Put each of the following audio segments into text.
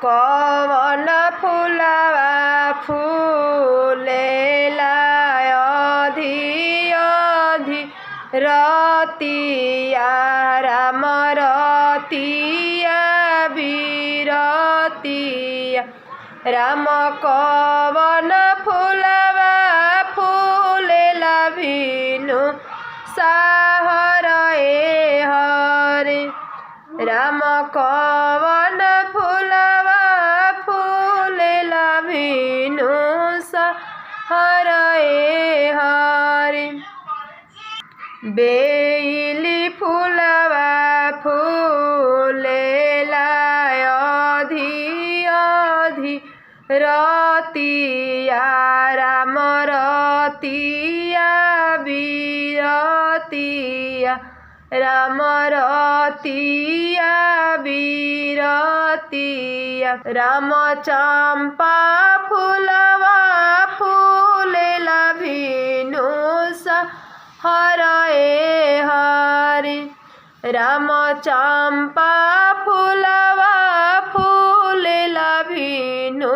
कवन फूलवा फूलेला अधि अधि रतिया राम रतिया बिरतिया राम कवन फूलवा फूलेला भिनु साहर हरे राम कवन फूलवा फूलेला भिनु साहर हरे बेली फूलवा फूलेला अधि अधि रतिया राम रतिया बिरतिया राम रतिया बिरतिया राम चंपा फूलवा फूलेला भिनु साहर हरे राम चंपा फूलवा फूलेला भिनु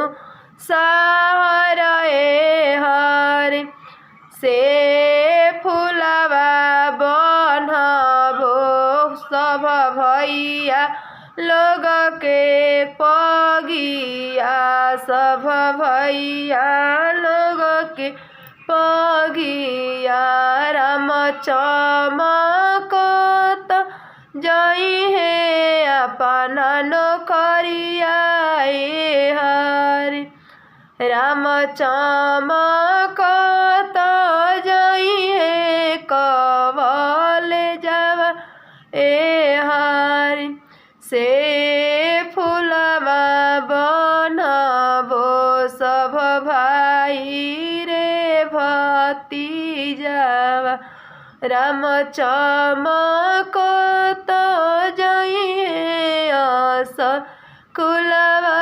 साहर हरे से फूलवा बनबो सब भैया लोग के पगिया सब भैया लोग के पगिया राम चमकत जई है अपना नौकरिया हरे राम चमकत जई है कवल जावा हरे से फूलवा बनबो सब भाई रे भतीजावा राम चमकत जई है कुलवा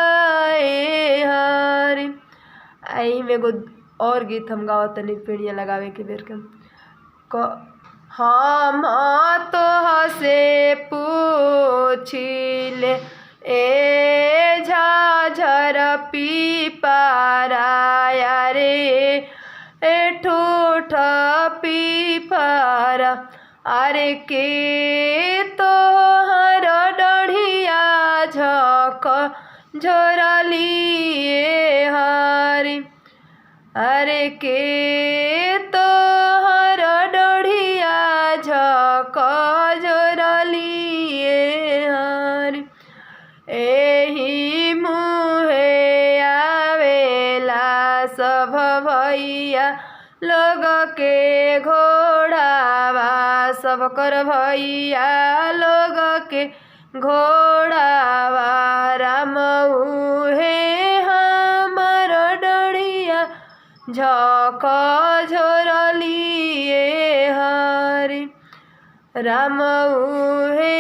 हरे। आई में एगो और गीत हम गावत तनी पेड़िया लगावे के बेर के हम तो हसे पूछिले ए झाझर पीपारा रे ए ठूठ पीपारा अरे के तोहर डढ़िया झक झोरलिए हरे अरे के तोहर डढ़िया झक झोरलिए हरे एही मुहे आवेला सब भैया लोग के घोड़ावा सब कर भैया लोग के घोड़ावा राम उहे हमर डढ़िया झक झोरलिए हरे राम उहे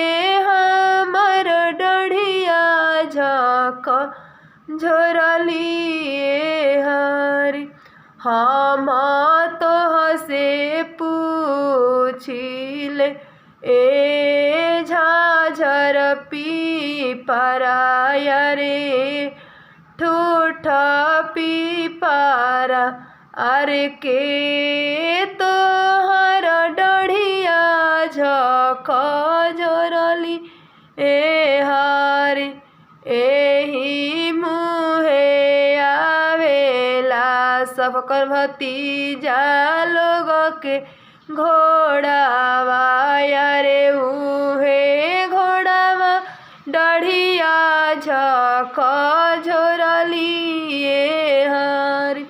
हमर डढ़िया झक झोरलिए हरे हम तो हसे पूछिले ए झाझर पीपारा रे ठूठ पीपारा अरे के तोहर डढ़िया झक झोरली हरे एही मुहे आवेला सब कर भतीजा लोग के घोड़ावा रे उहे घोड़ावा डढ़िया झक झोरलिए हरे।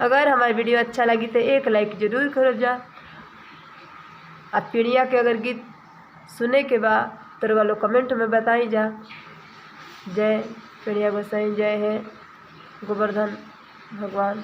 अगर हमारी वीडियो अच्छा लगी तो एक लाइक जरूर करो जा। आप पीड़िया के अगर गीत सुने के बाद तो वालों कमेंट में बताई जा। जय पीड़िया गोसाई जय है गोवर्धन भगवान।